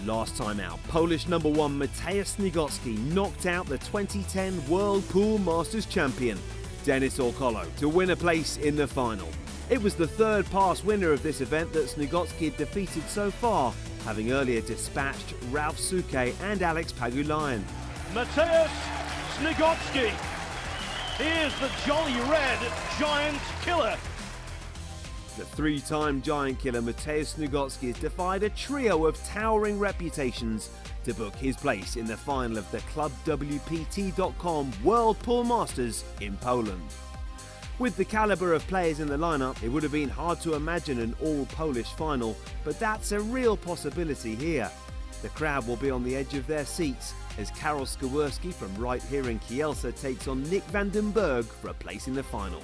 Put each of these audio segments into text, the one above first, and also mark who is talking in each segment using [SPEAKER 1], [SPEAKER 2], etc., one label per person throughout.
[SPEAKER 1] Last time out, Polish #1 Mateusz Skowerski knocked out the 2010 World Pool Masters champion, Denis Orkolo, to win a place in the final. It was the third past winner of this event that Skowerski had defeated so far, having earlier dispatched Ralph Suke and Alex Pagulayan.
[SPEAKER 2] Mateusz Skowerski, here's the Jolly Red Giant Killer.
[SPEAKER 1] The three-time giant killer Mateusz Skowerski has defied a trio of towering reputations to book his place in the final of the ClubWPT.com World Pool Masters in Poland. With the calibre of players in the lineup, it would have been hard to imagine an all-Polish final, but that's a real possibility here. The crowd will be on the edge of their seats as Karol Skowerski from right here in Kielce takes on Nick van den Berg for a place in the final.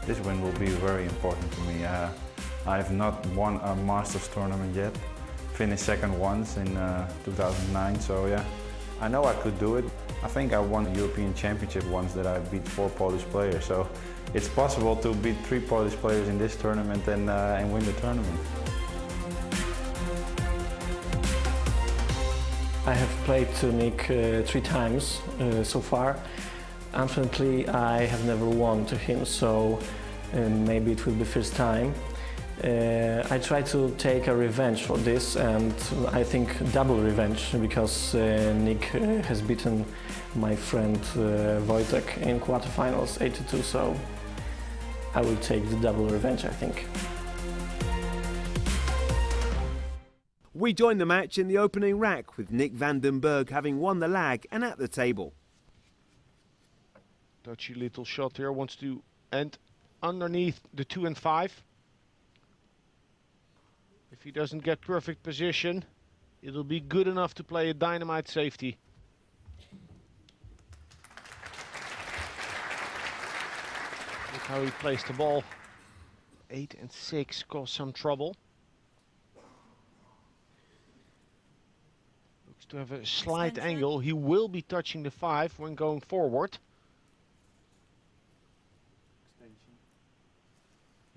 [SPEAKER 3] This win will be very important to me. I have not won a Masters tournament yet. Finished second once in 2009, so yeah. I know I could do it. I think I won the European Championship once that I beat 4 Polish players, so it's possible to beat 3 Polish players in this tournament and win the tournament.
[SPEAKER 4] I have played to Nick 3 times so far. Unfortunately, I have never won to him, so maybe it will be first time. I try to take a revenge for this, and I think double revenge, because Nick has beaten my friend Wojtek in quarterfinals 8-2, so I will take the double revenge, I think.
[SPEAKER 1] We join the match in the opening rack with Nick van den Berg having won the lag and at the table.
[SPEAKER 2] Touchy little shot here, wants to end underneath the 2 and 5. If he doesn't get perfect position, it'll be good enough to play a dynamite safety. Look how he plays the ball. 8 and 6 cause some trouble. Looks to have a slight angle. He will be touching the 5 when going forward.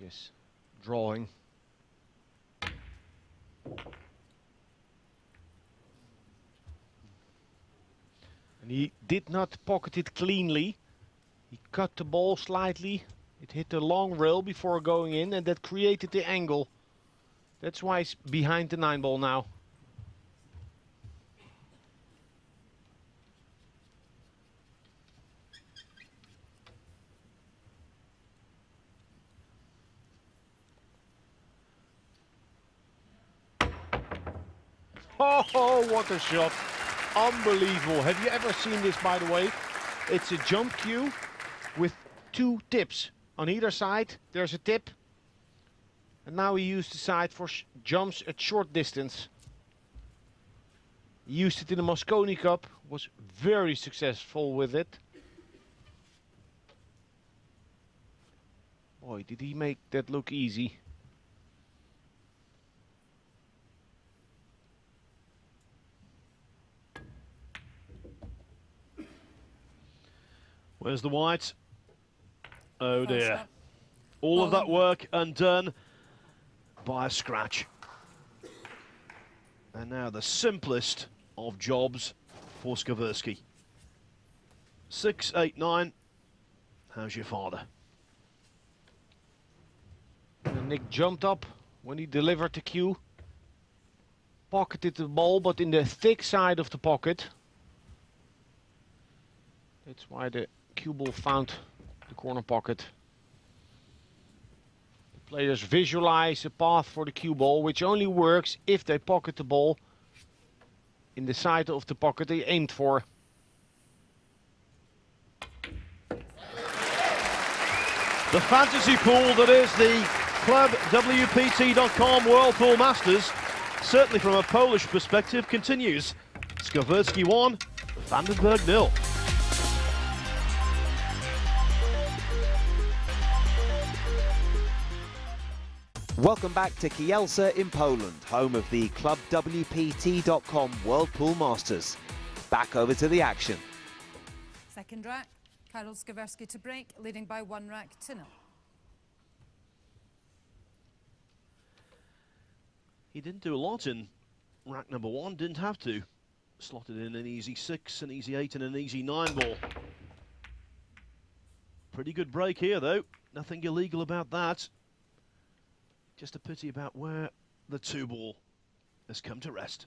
[SPEAKER 2] Yes, drawing. And he did not pocket it cleanly. He cut the ball slightly. It hit the long rail before going in, and that created the angle. That's why he's behind the 9 ball now. Oh, what a shot. Unbelievable. Have you ever seen this, by the way? It's a jump cue with 2 tips. On either side, there's a tip. And now he used the side for jumps at short distance. He used it in the Mosconi Cup, was very successful with it. Boy, did he make that look easy.
[SPEAKER 5] Where's the white? Oh dear. All of that work undone by a scratch. And now the simplest of jobs for Skowerski. 6, 8, 9. How's your father?
[SPEAKER 2] And Nick jumped up when he delivered the cue. Pocketed the ball, but in the thick side of the pocket. That's why the cue ball found the corner pocket. The players visualize a path for the cue ball, which only works if they pocket the ball in the side of the pocket they aimed for.
[SPEAKER 5] The fantasy pool that is the ClubWPT.com World Pool Masters, certainly from a Polish perspective, continues. Skowerski 1, van den Berg 0.
[SPEAKER 1] Welcome back to Kielce in Poland, home of the ClubWPT.com World Pool Masters. Back over to the action.
[SPEAKER 6] Second rack, Karol Skowerski to break, leading by 1 rack to 0.
[SPEAKER 5] He didn't do a lot in rack number 1, didn't have to. Slotted in an easy 6, an easy 8 and an easy 9 ball. Pretty good break here though, nothing illegal about that. Just a pity about where the 2 ball has come to rest.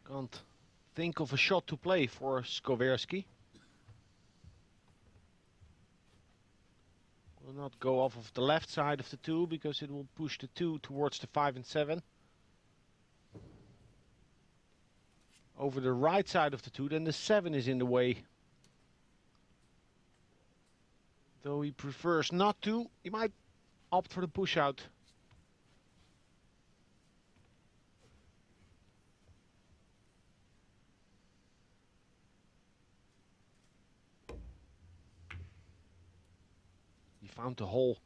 [SPEAKER 2] Can't think of a shot to play for Skowerski. Will not go off of the left side of the 2 because it will push the 2 towards the 5 and 7. Over the right side of the 2, then the 7 is in the way. Though he prefers not to, he might opt for the push out. Found the hole.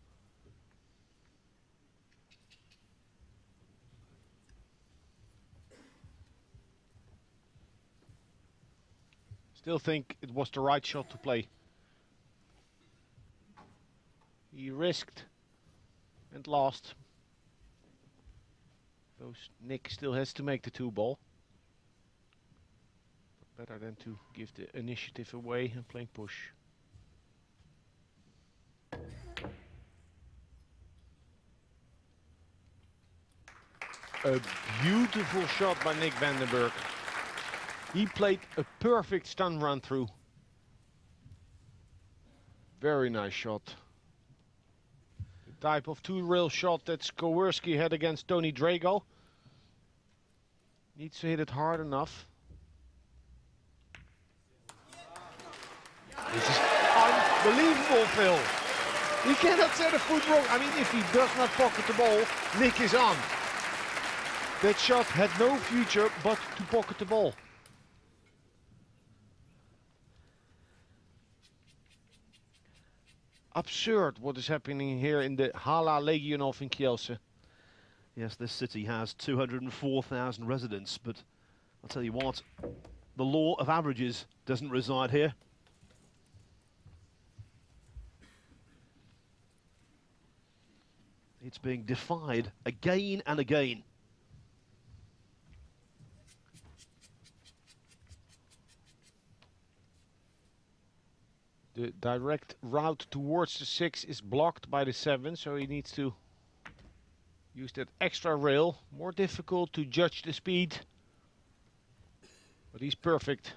[SPEAKER 2] Still think it was the right shot to play. He risked and lost. Nick still has to make the 2 ball. But better than to give the initiative away and playing push. A beautiful shot by Nick Vandenberg. He played a perfect stun run through. Very nice shot. The type of 2-rail shot that Skowerski had against Tony Drago. Needs to hit it hard enough. This is unbelievable, Phil. He cannot set a foot wrong. I mean, if he does not pocket the ball, Nick is on. That shot had no future but to pocket the ball. Absurd what is happening here in the Hala Legionov in Kielce.
[SPEAKER 5] Yes, this city has 204,000 residents, but I'll tell you what, the law of averages doesn't reside here. It's being defied again and again.
[SPEAKER 2] The direct route towards the 6 is blocked by the 7, so he needs to use that extra rail. More difficult to judge the speed, but he's perfect.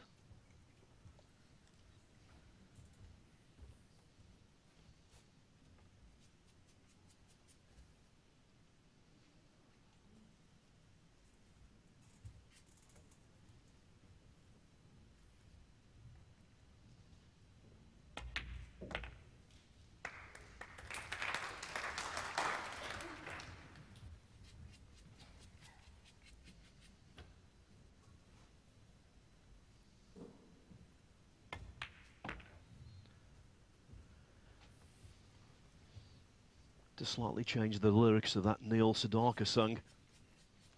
[SPEAKER 5] To slightly change the lyrics of that Neil Sedaka sung,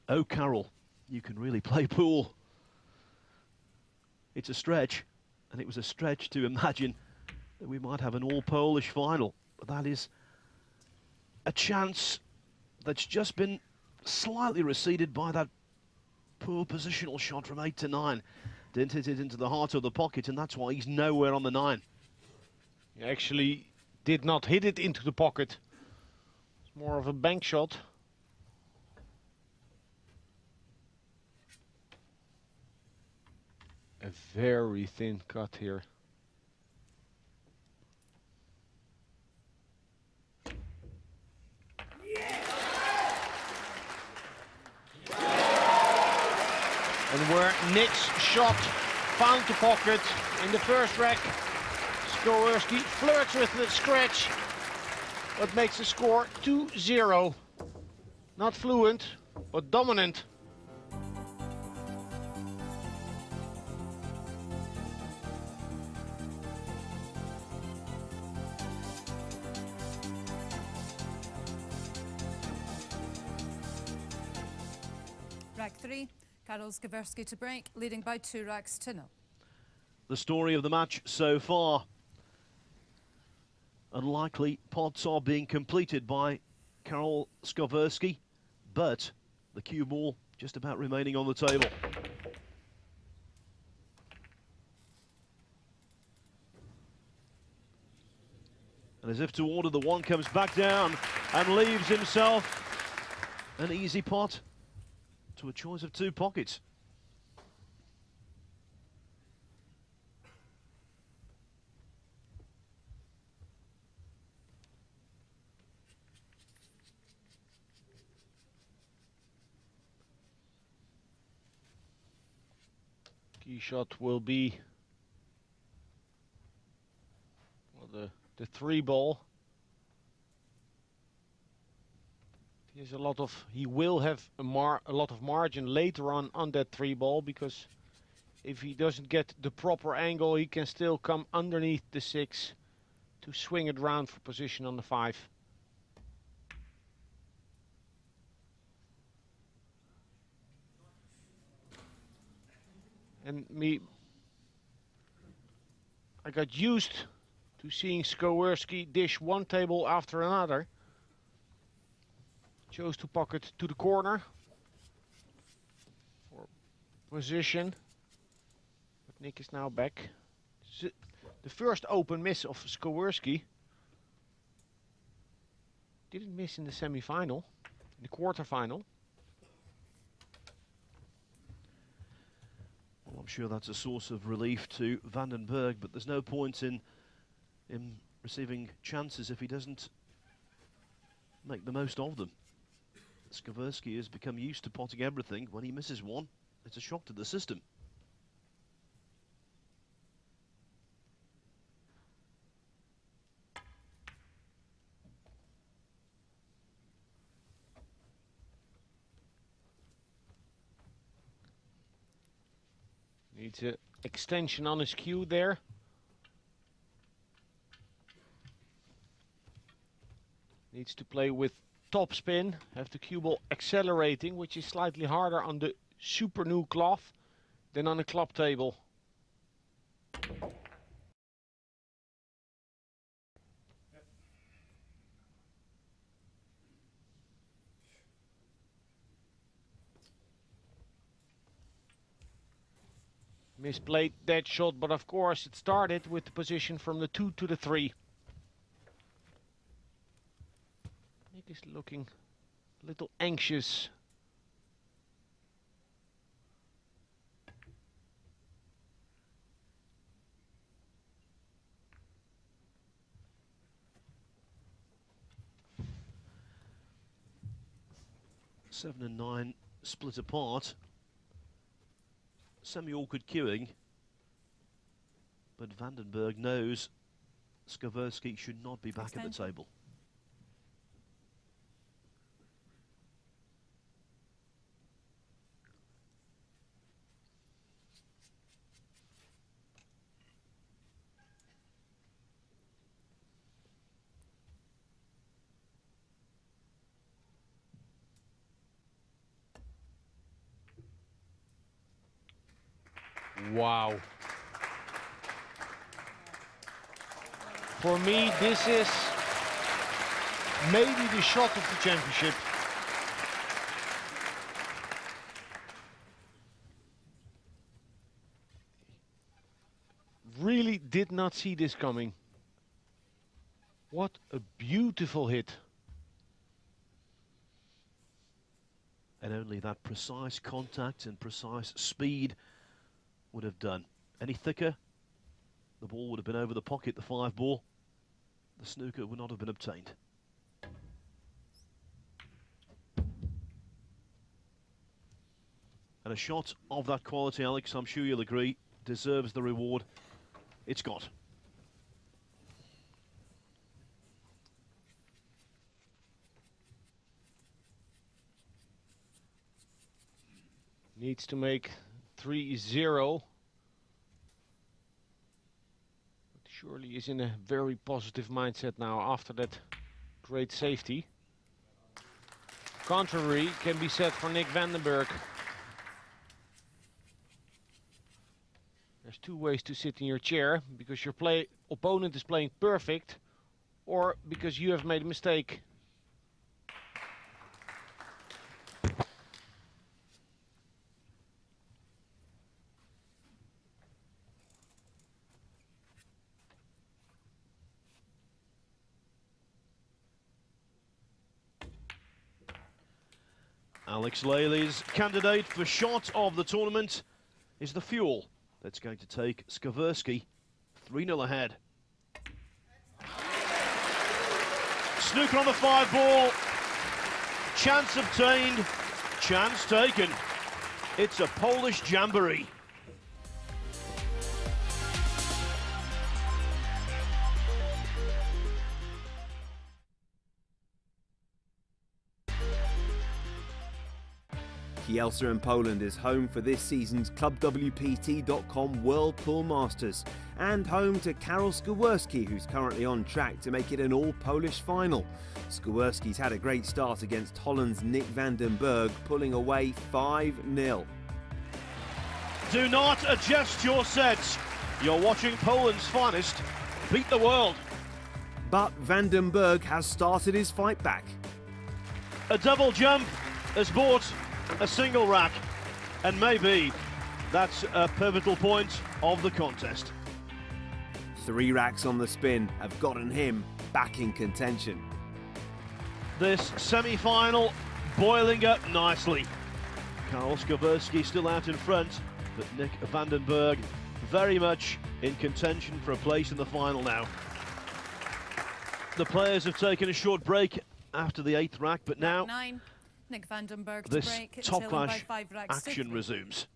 [SPEAKER 5] "Oh Carol, you can really play pool." It's a stretch, and it was a stretch to imagine that we might have an all-Polish final, but that is a chance that's just been slightly receded by that poor positional shot from 8 to 9. Didn't hit it into the heart of the pocket, and that's why he's nowhere on the 9.
[SPEAKER 2] He actually did not hit it into the pocket. More of a bank shot. A very thin cut here. And where Nick's shot found the pocket in the first rack, Skowerski flirts with the scratch. What makes the score 2-0. Not fluent, but dominant.
[SPEAKER 6] Rack 3, Karol Skowerski to break, leading by 2 racks to 0.
[SPEAKER 5] The story of the match so far. Unlikely pots are being completed by Karol Skowerski, but the cue ball just about remaining on the table. And as if to order, the one comes back down and leaves himself an easy pot to a choice of 2 pockets.
[SPEAKER 2] Key shot will be the 3 ball. He will have a lot of margin later on that 3 ball, because if he doesn't get the proper angle, he can still come underneath the 6 to swing it round for position on the 5. And I got used to seeing Skowerski dish one table after another. Chose to pocket to the corner for position. But Nick is now back. The first open miss of Skowerski. Didn't miss in the semi-final, in the quarter-final.
[SPEAKER 5] Well, I'm sure that's a source of relief to Berg, but there's no point in him receiving chances if he doesn't make the most of them. Skowerski has become used to potting everything. When he misses one, it's a shock to the system.
[SPEAKER 2] Needs an extension on his cue there. Needs to play with top spin, have the cue ball accelerating, which is slightly harder on the super new cloth than on a club table. Misplayed that shot, but of course it started with the position from the 2 to the 3. Nick is looking a little anxious.
[SPEAKER 5] Seven and 9 split apart. Semi-awkward queuing, but Berg knows Skowerski should not be back at the table.
[SPEAKER 2] Wow. For me, this is maybe the shot of the championship. Really did not see this coming. What a beautiful hit.
[SPEAKER 5] And only that precise contact and precise speed would have done. Any thicker, the ball would have been over the pocket, the 5 ball. The snooker would not have been obtained. And a shot of that quality, Alex, I'm sure you'll agree, deserves the reward it's got.
[SPEAKER 2] Needs to make 3-0. Surely is in a very positive mindset now after that great safety. Contrary can be said for Nick Berg. There's two ways to sit in your chair, because your opponent is playing perfect, or because you have made a mistake.
[SPEAKER 5] Alex Lely's candidate for shot of the tournament is the fuel that's going to take Skowerski 3-0 ahead. Snooker on the 5-ball. Chance obtained, chance taken. It's a Polish jamboree.
[SPEAKER 1] Kielce in Poland is home for this season's ClubWPT.com World Pool Masters and home to Karol Skowerski, who's currently on track to make it an all-Polish final. Skowerski's had a great start against Holland's Nick van den Berg, pulling away 5-0.
[SPEAKER 5] Do not adjust your sets. You're watching Poland's finest beat the world.
[SPEAKER 1] But van den Berg has started his fight back.
[SPEAKER 5] A double jump has bought a single rack, and maybe that's a pivotal point of the contest.
[SPEAKER 1] 3 racks on the spin have gotten him back in contention.
[SPEAKER 5] This semi-final boiling up nicely. Karol Skowerski still out in front, but Nick van den Berg very much in contention for a place in the final now. The players have taken a short break after the 8th rack, but now
[SPEAKER 6] 9. Nick van den Berg to
[SPEAKER 5] this
[SPEAKER 6] break,
[SPEAKER 5] top-class
[SPEAKER 6] by 5 racks to
[SPEAKER 5] action
[SPEAKER 6] 3.
[SPEAKER 5] resumes.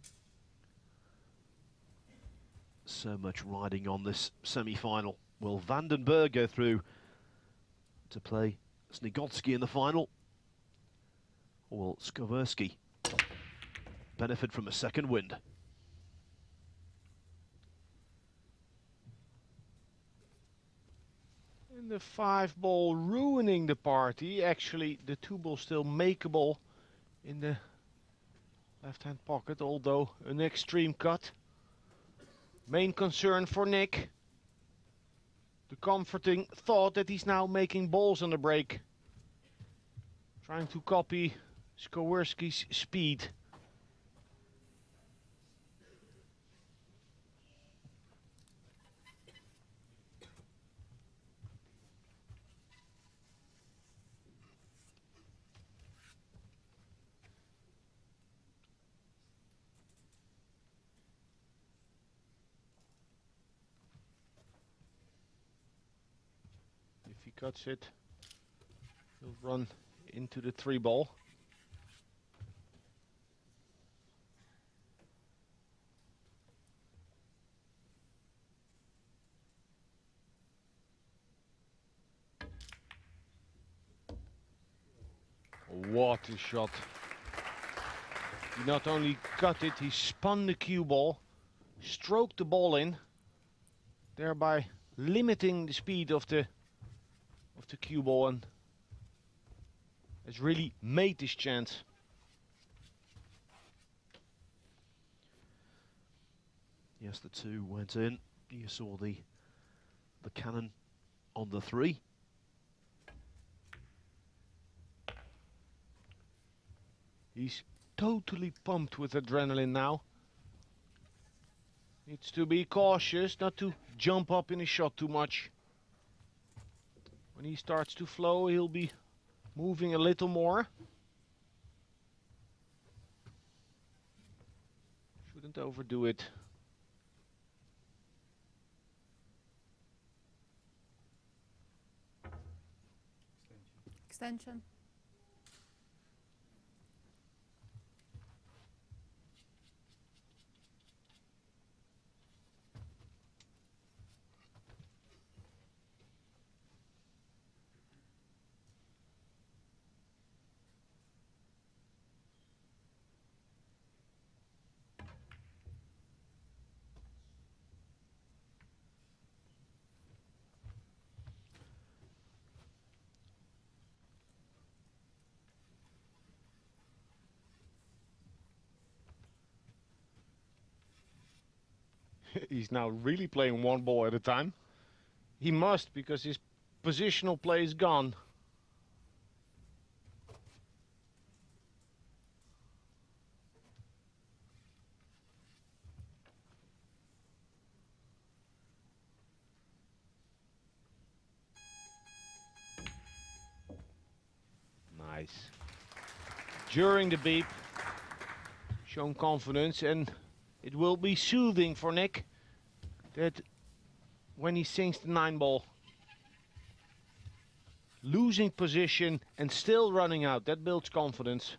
[SPEAKER 5] So much riding on this semi-final. Will van den Berg go through to play Snigotsky in the final? Or will Skowerski benefit from a second wind?
[SPEAKER 2] And the 5-ball ruining the party. Actually, the 2-ball still makeable in the left-hand pocket, although an extreme cut. Main concern for Nick, the comforting thought that he's now making balls on the break. Trying to copy Skowerski's speed. If he cuts it, he'll run into the 3-ball. What a shot. He not only cut it, he spun the cue ball, stroked the ball in, thereby limiting the speed of the cue ball, and has really made this chance.
[SPEAKER 5] Yes, the 2 went in. You saw the cannon on the 3.
[SPEAKER 2] He's totally pumped with adrenaline now. Needs to be cautious not to jump up in his shot too much. When he starts to flow, he'll be moving a little more. Shouldn't overdo it.
[SPEAKER 6] Extension.
[SPEAKER 2] He's now really playing one ball at a time. He must, because his positional play is gone. Nice. During the beep, shown confidence, and it will be soothing for Nick that when he sinks the 9-ball, losing position and still running out, that builds confidence.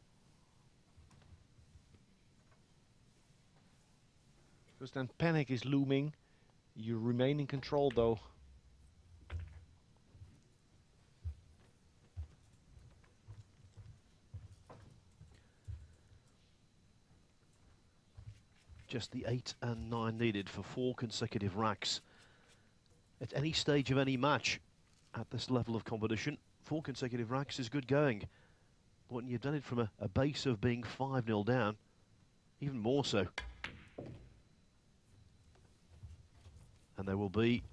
[SPEAKER 2] Because then panic is looming. You remain in control though.
[SPEAKER 5] Just the 8 and 9 needed for 4 consecutive racks. At any stage of any match at this level of competition, 4 consecutive racks is good going. But when you've done it from a base of being 5-0 down, even more so. And there will be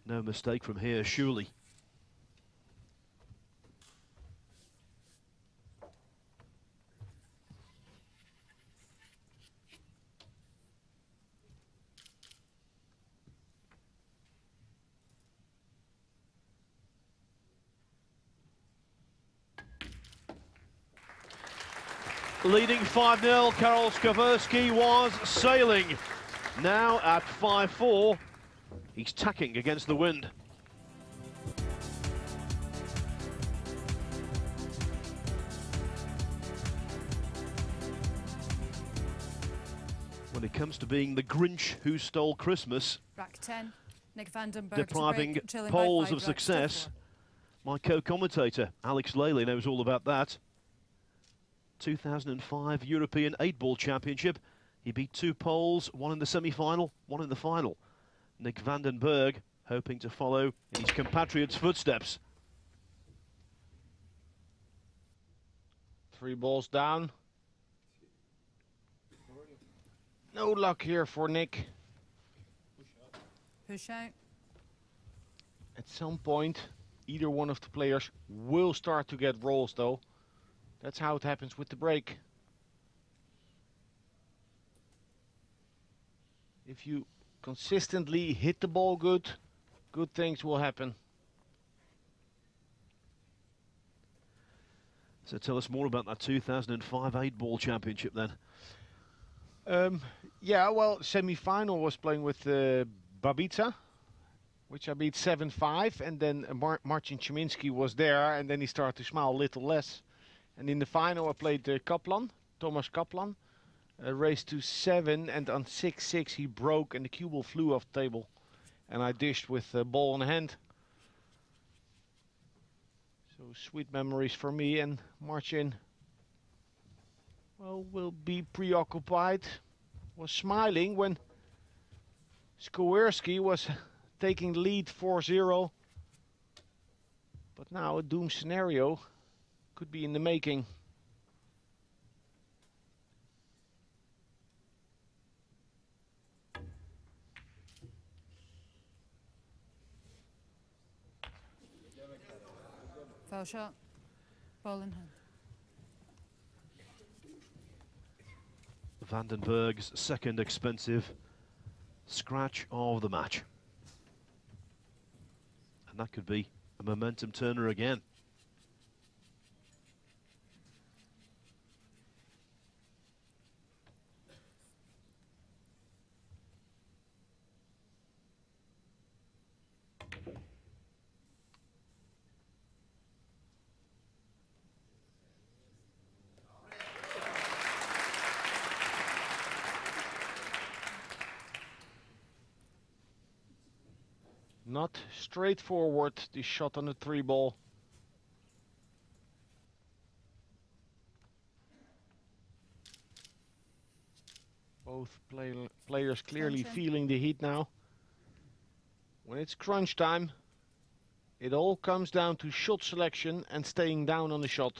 [SPEAKER 5] no mistake from here, surely. Leading 5-0, Karol Skowerski was sailing. Now at 5-4, he's tacking against the wind. When it comes to being the Grinch who stole Christmas,
[SPEAKER 6] Rack 10, Nick Berg
[SPEAKER 5] depriving Poles of success, my co-commentator Alex Lely knows all about that. 2005 European 8-ball championship. He beat 2 Poles, 1 in the semi-final, 1 in the final. Nick Berg hoping to follow in his compatriot's footsteps.
[SPEAKER 2] 3 balls down. No luck here for Nick.
[SPEAKER 6] Push out.
[SPEAKER 2] At some point, either one of the players will start to get rolls though. That's how it happens with the break. If you consistently hit the ball good, good things will happen.
[SPEAKER 5] So tell us more about that 2005 8-ball championship then.
[SPEAKER 2] Yeah, well, semi-final was playing with Babica, which I beat 7-5, and then Marcin Chmiński was there, and then he started to smile a little less. And in the final I played Kaplan, Thomas Kaplan, raced to 7, and on 6-6 he broke and the cue ball flew off the table. And I dished with the ball in hand. So sweet memories for me, and Marcin, well, will be preoccupied. Was smiling when Skowerski was taking the lead 4-0. But now a doom scenario could be in the making.
[SPEAKER 6] Foul shot. Ball in hand.
[SPEAKER 5] Berg's second expensive scratch of the match. And that could be a momentum turner again.
[SPEAKER 2] Not straightforward, this shot on the 3-ball. Both players clearly feeling the heat now. When it's crunch time, it all comes down to shot selection and staying down on the shot.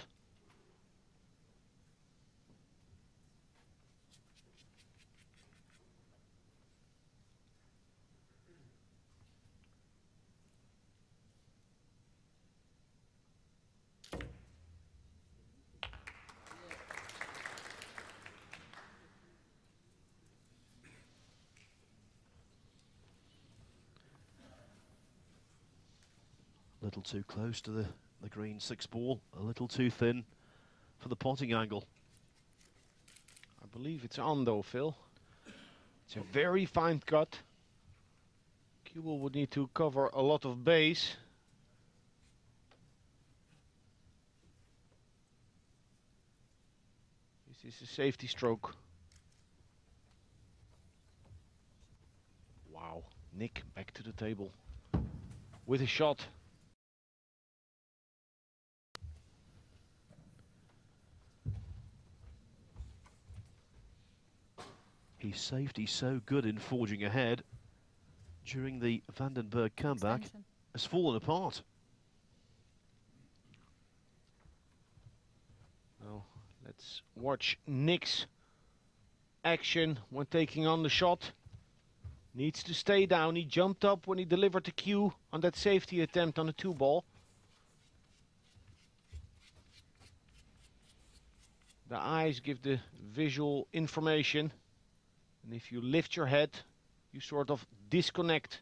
[SPEAKER 5] A little too close to the green 6 ball, a little too thin for the potting angle.
[SPEAKER 2] I believe it's on though, Phil. It's a very fine cut. Cue ball would need to cover a lot of base. This is a safety stroke. Wow, Nick back to the table with a shot.
[SPEAKER 5] His safety so good in forging ahead during the Vandenberg comeback has fallen apart.
[SPEAKER 2] Well, let's watch Nick's action when taking on the shot. Needs to stay down. He jumped up when he delivered the cue on that safety attempt on the 2 ball. The eyes give the visual information. And if you lift your head, you sort of disconnect.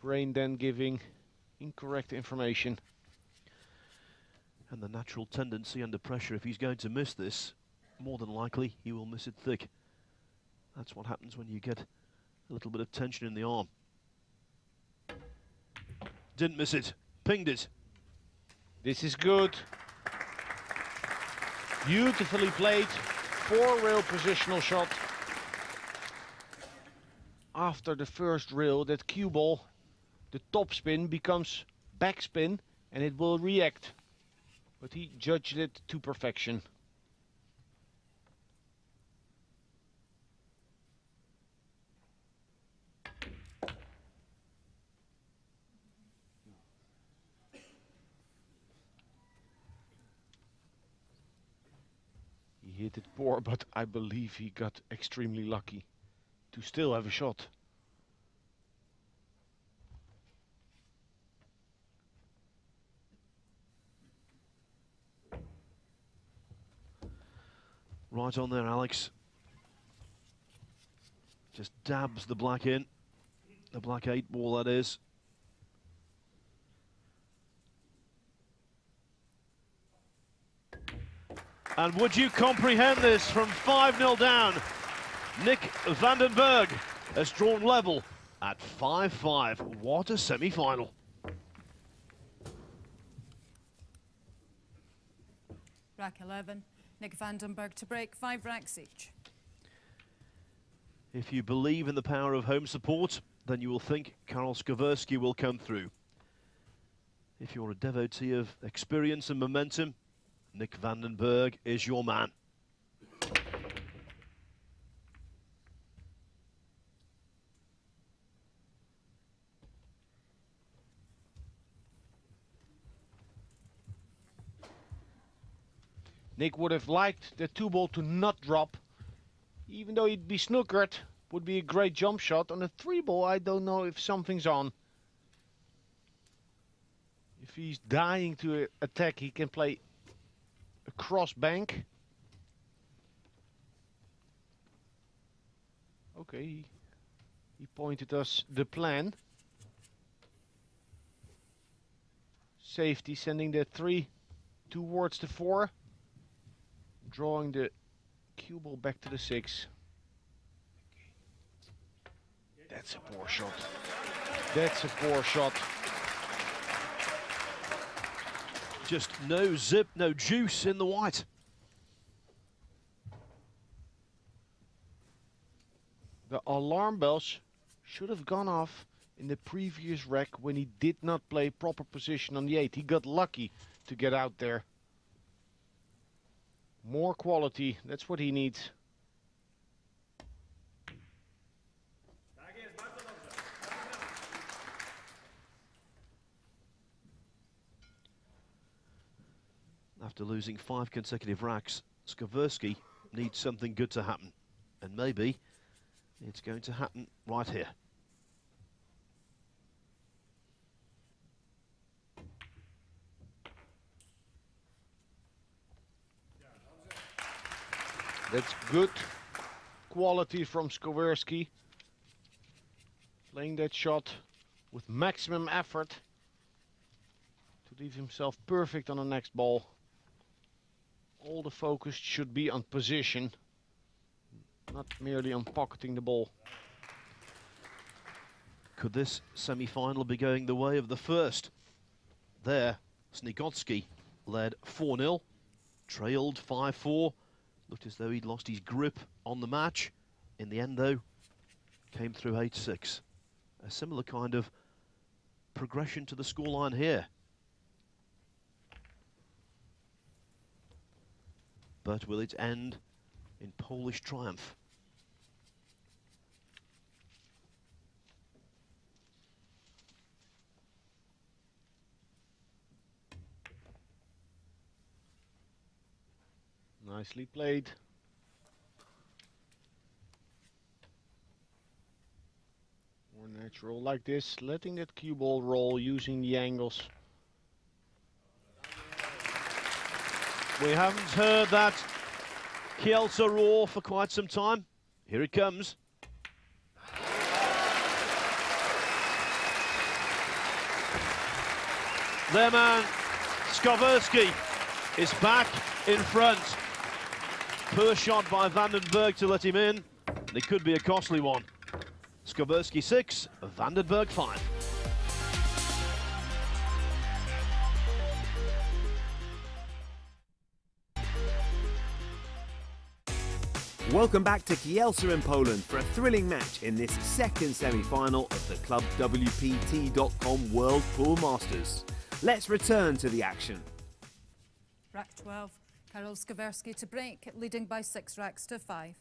[SPEAKER 2] Brain then giving incorrect information.
[SPEAKER 5] And the natural tendency under pressure, if he's going to miss this, more than likely he will miss it thick. That's what happens when you get a little bit of tension in the arm. Didn't miss it, pinged it.
[SPEAKER 2] This is good. Beautifully played. 4-rail positional shot. After the first rail, that cue ball, the top spin becomes backspin and it will react. But he judged it to perfection. He hit it poor, but I believe he got extremely lucky to still have a shot.
[SPEAKER 5] Right on there, Alex. Just dabs the black in. The black 8 ball, that is. And would you comprehend this from 5-0 down? Nick Vandenberg has drawn level at 5-5. What a semi-final.
[SPEAKER 6] Rack 11, Nick Vandenberg to break, 5 racks each.
[SPEAKER 5] If you believe in the power of home support, then you will think Karol Skowerski will come through. If you're a devotee of experience and momentum, Nick Vandenberg is your man.
[SPEAKER 2] Nick would have liked the 2 ball to not drop. Even though he'd be snookered, would be a great jump shot. On a 3 ball, I don't know if something's on. If he's dying to attack, he can play a cross bank. Okay, he pointed us the plan. Safety, sending the 3 towards the 4. Drawing the cue ball back to the 6. That's a poor shot. That's a poor shot.
[SPEAKER 5] Just no zip, no juice in the white.
[SPEAKER 2] The alarm bells should have gone off in the previous rack when he did not play proper position on the 8. He got lucky to get out there. More quality, that's what he needs.
[SPEAKER 5] After losing 5 consecutive racks, Skowerski needs something good to happen. And maybe it's going to happen right here.
[SPEAKER 2] That's good quality from Skowerski. Playing that shot with maximum effort. leave himself perfect on the next ball. All the focus should be on position, not merely on pocketing the ball.
[SPEAKER 5] Could this semi-final be going the way of the first? There, Skowerski led 4-0, trailed 5-4. Looked as though he'd lost his grip on the match. In the end, though, came through 8-6. A similar kind of progression to the scoreline here. But will it end in Polish triumph?
[SPEAKER 2] Nicely played. More natural like this, letting that cue ball roll, using the angles.
[SPEAKER 5] We haven't heard that Kielce roar for quite some time. Here it comes. Their man, Skowerski, is back in front. Poor shot by Berg to let him in, and it could be a costly one. Skowerski 6, Berg 5.
[SPEAKER 1] Welcome back to Kielce in Poland for a thrilling match in this second semi-final of the ClubWPT.com World Pool Masters. Let's return to the action.
[SPEAKER 6] Rack 12, Karol Skowerski to break, leading by 6 racks to 5.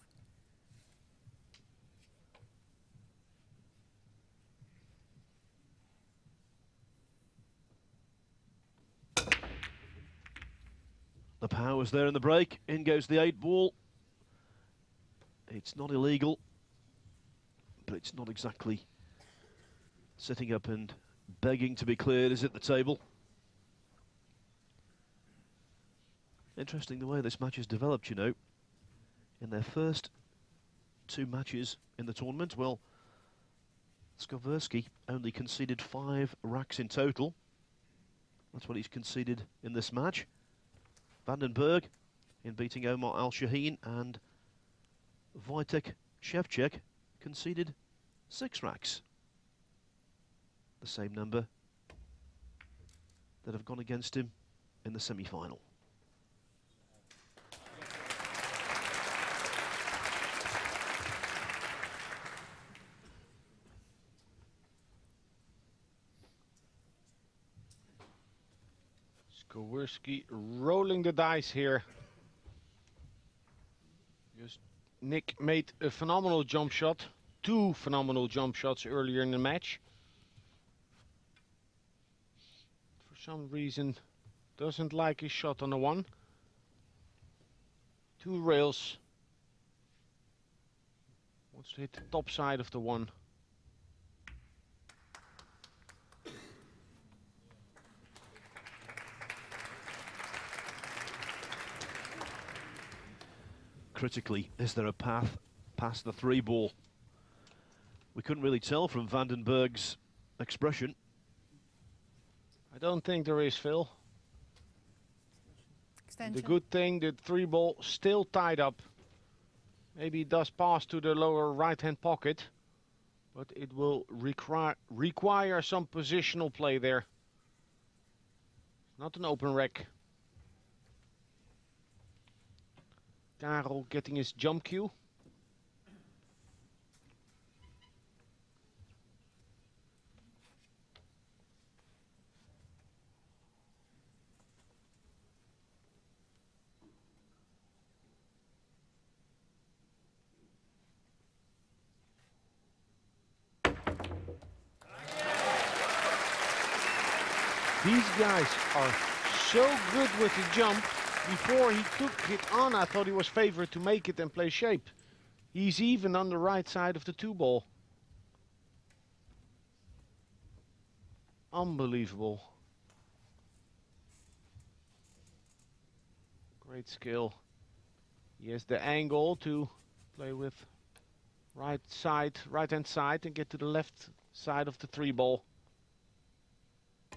[SPEAKER 5] The power was there in the break. In goes the 8 ball. It's not illegal, but it's not exactly sitting up and begging to be cleared, is it, the table? Interesting the way this match has developed, you know. In their first 2 matches in the tournament, well, Skowerski only conceded 5 racks in total. That's what he's conceded in this match. Berg in beating Omar Al-Shaheen, and Wojtek Szewczuk conceded 6 racks. The same number that have gone against him in the semi-final.
[SPEAKER 2] Skowerski rolling the dice here. Nick made a phenomenal jump shot, 2 phenomenal jump shots earlier in the match. For some reason, doesn't like his shot on the 1. 2 rails. Wants to hit the top side of the 1.
[SPEAKER 5] Critically, is there a path past the 3 ball? We couldn't really tell from Berg's expression.
[SPEAKER 2] I don't think there is, Phil.
[SPEAKER 6] Extension.
[SPEAKER 2] The good thing, the 3 ball still tied up. Maybe it does pass to the lower right-hand pocket, but it will require some positional play there. Not an open rack. Karol getting his jump cue. These guys are so good with the jump. Before he took it on, I thought he was favored to make it and play shape. He's even on the right side of the 2 ball. Unbelievable. Great skill. He has the angle to play with right-hand side and get to the left side of the 3 ball.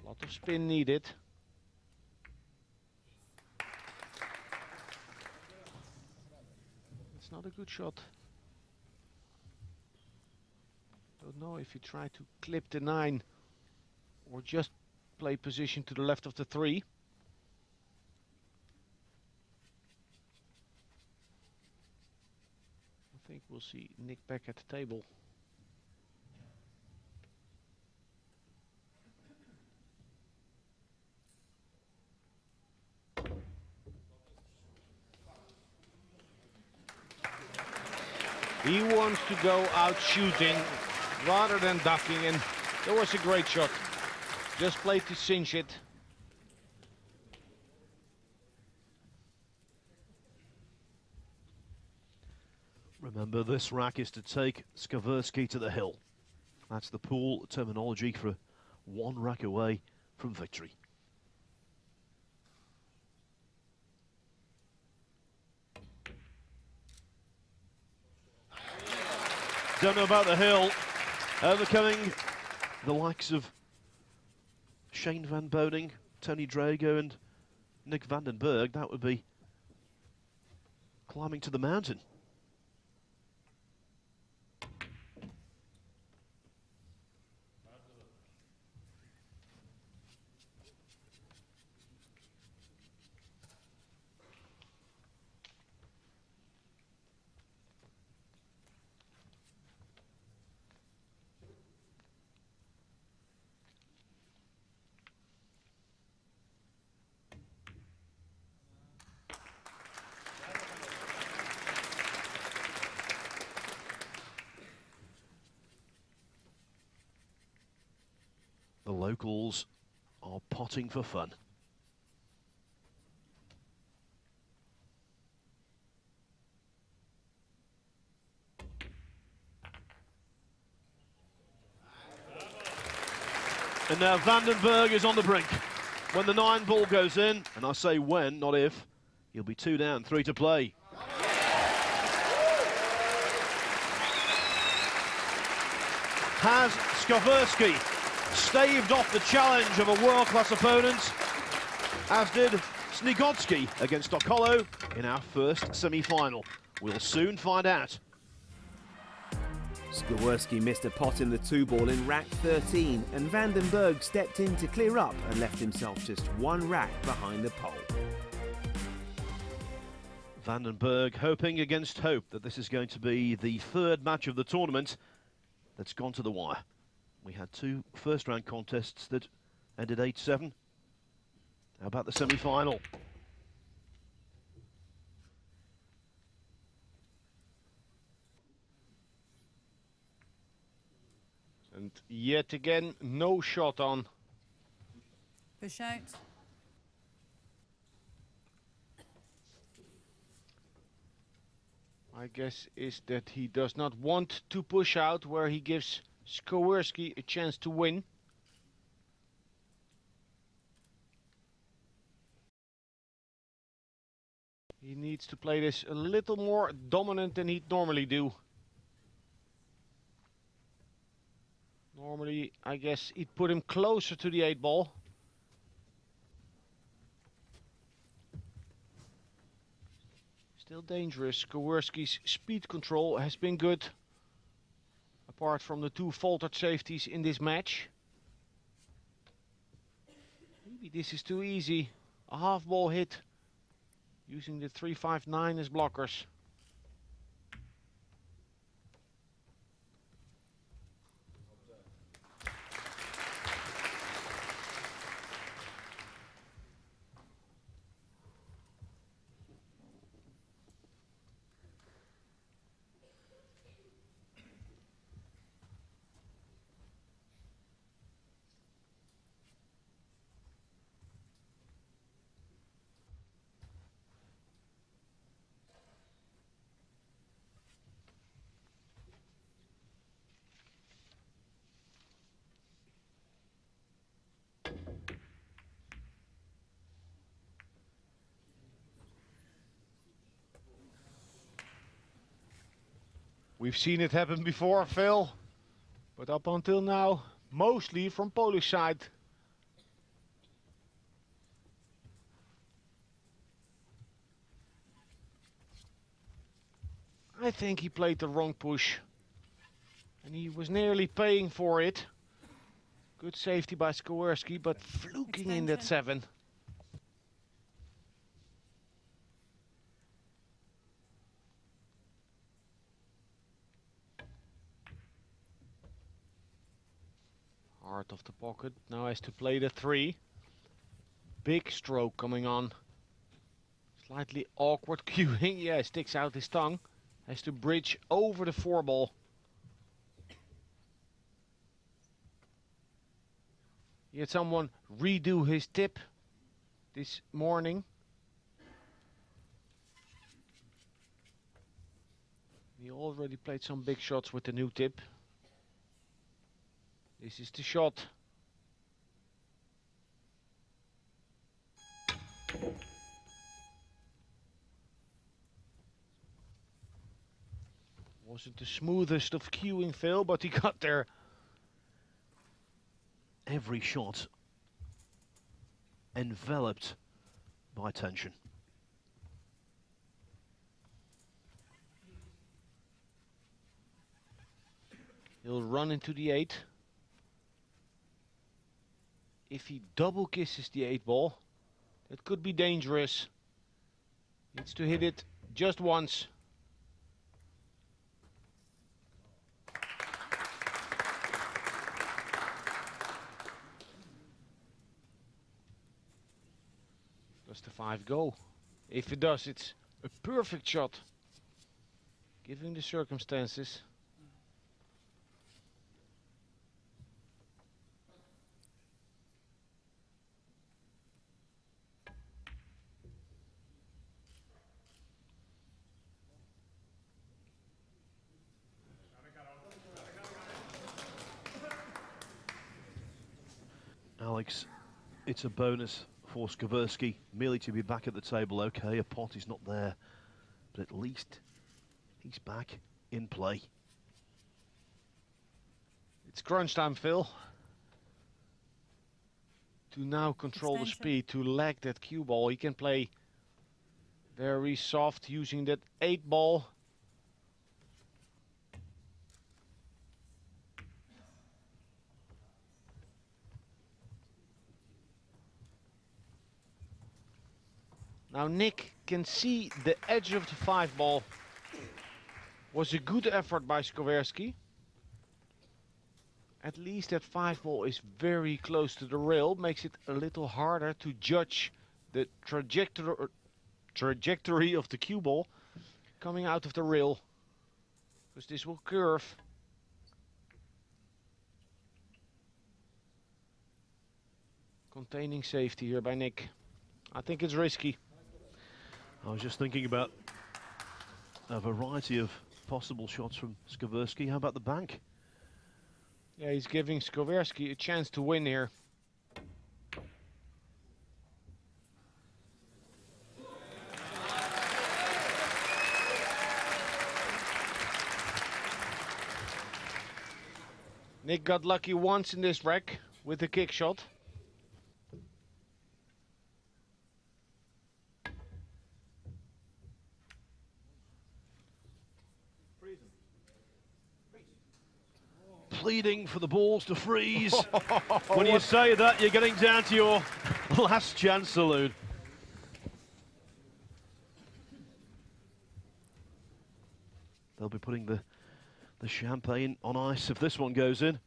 [SPEAKER 2] A lot of spin needed. not a good shot. Don't know if he tried to clip the 9 or just play position to the left of the 3. I think we'll see Nick back at the table. He wants to go out shooting rather than ducking, and that was a great shot. Just played to cinch it.
[SPEAKER 5] Remember, this rack is to take Skowerski to the hill. That's the pool terminology for one rack away from victory. Don't know about the hill. Overcoming the likes of Shane van Boning, Tony Drago and Nick van den Berg. That would be climbing to the mountain. The locals are potting for fun. And now van den Berg is on the brink. When the 9 ball goes in, and I say when, not if, he'll be 2 down, 3 to play. Has Skowerski staved off the challenge of a world-class opponent, as did Snigotsky against Okolo in our first semi-final? We'll soon find out.
[SPEAKER 1] Skowerski missed a pot in the 2 ball in rack 13, and van den Berg stepped in to clear up and left himself just 1 rack behind the pole.
[SPEAKER 5] Van den Berg hoping against hope that this is going to be the 3rd match of the tournament that's gone to the wire. We had 2 first-round contests that ended 8-7. How about the semi-final?
[SPEAKER 2] And yet again, no shot on.
[SPEAKER 6] Push out.
[SPEAKER 2] My guess is that he does not want to push out, where he gives Skowerski a chance to win. He needs to play this a little more dominant than he'd normally do. Normally, I guess he'd put him closer to the 8 ball. Still dangerous. Skowerski's speed control has been good, apart from the 2 faltered safeties in this match. Maybe this is too easy. A half ball hit using the 3-5-9 as blockers. We've seen it happen before, Phil, but up until now, mostly from Polish side. I think he played the wrong push. And he was nearly paying for it. Good safety by Skowerski, but fluking in that 7. Heart of the pocket, now has to play the 3. Big stroke coming on. Slightly awkward cueing, yeah, sticks out his tongue. Has to bridge over the 4 ball. He had someone redo his tip this morning. He already played some big shots with the new tip. This is the shot. Wasn't the smoothest of cueing, Phil, but he got there.
[SPEAKER 5] Every shot enveloped by tension.
[SPEAKER 2] He'll run into the 8. If he double kisses the 8 ball, that could be dangerous. Needs to hit it just once. Does the 5 go? If it does, it's a perfect shot, given the circumstances.
[SPEAKER 5] Alex, it's a bonus for Skowerski merely to be back at the table. Okay, a pot is not there, but at least he's back in play.
[SPEAKER 2] It's crunch time, Phil. To now control the speed, to lag that cue ball. He can play very soft using that 8 ball. Now Nick can see the edge of the 5 ball. Was a good effort by Skowerski. At least that 5 ball is very close to the rail, makes it a little harder to judge the trajectory of the cue ball coming out of the rail, because this will curve. Containing safety here by Nick. I think it's risky.
[SPEAKER 5] I was just thinking about a variety of possible shots from Skowerski. How about the bank?
[SPEAKER 2] Yeah, he's giving Skowerski a chance to win here. Nick got lucky once in this rack with the kick shot.
[SPEAKER 5] Pleading for the balls to freeze. When you say that, you're getting down to your last chance saloon. They'll be putting the champagne on ice if this one goes in.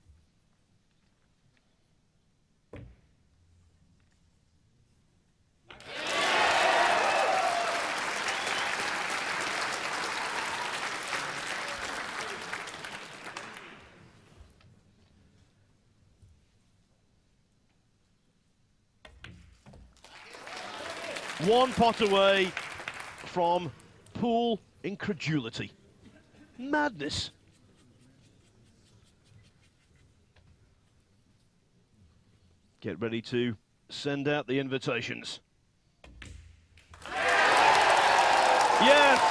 [SPEAKER 5] One pot away from pool incredulity. Madness. Get ready to send out the invitations. Yes,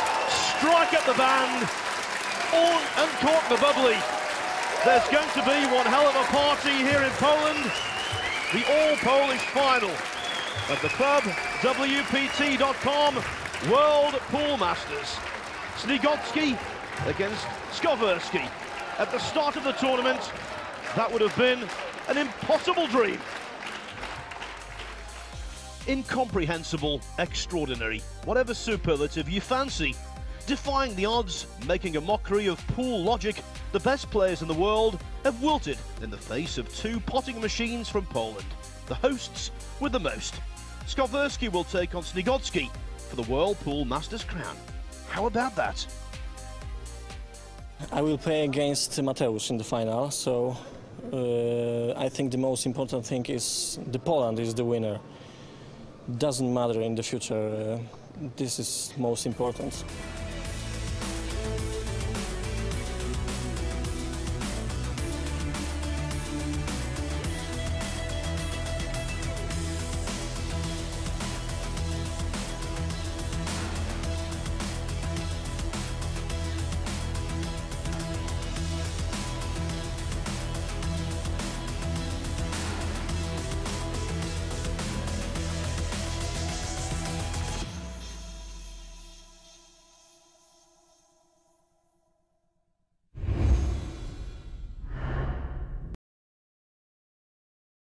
[SPEAKER 5] strike up the band, uncork the bubbly. There's going to be one hell of a party here in Poland. The all-Polish final of the club WPT.com World Pool Masters. Snigocki against Skowerski. At the start of the tournament, that would have been an impossible dream. Incomprehensible, extraordinary, whatever superlative you fancy. Defying the odds, making a mockery of pool logic, the best players in the world have wilted in the face of two potting machines from Poland, the hosts with the most. Skowerski will take on Snigodzki for the World Pool Masters crown. How about that?
[SPEAKER 4] I will play against Mateusz in the final, so I think the most important thing is Poland is the winner. Doesn't matter in the future, this is most important.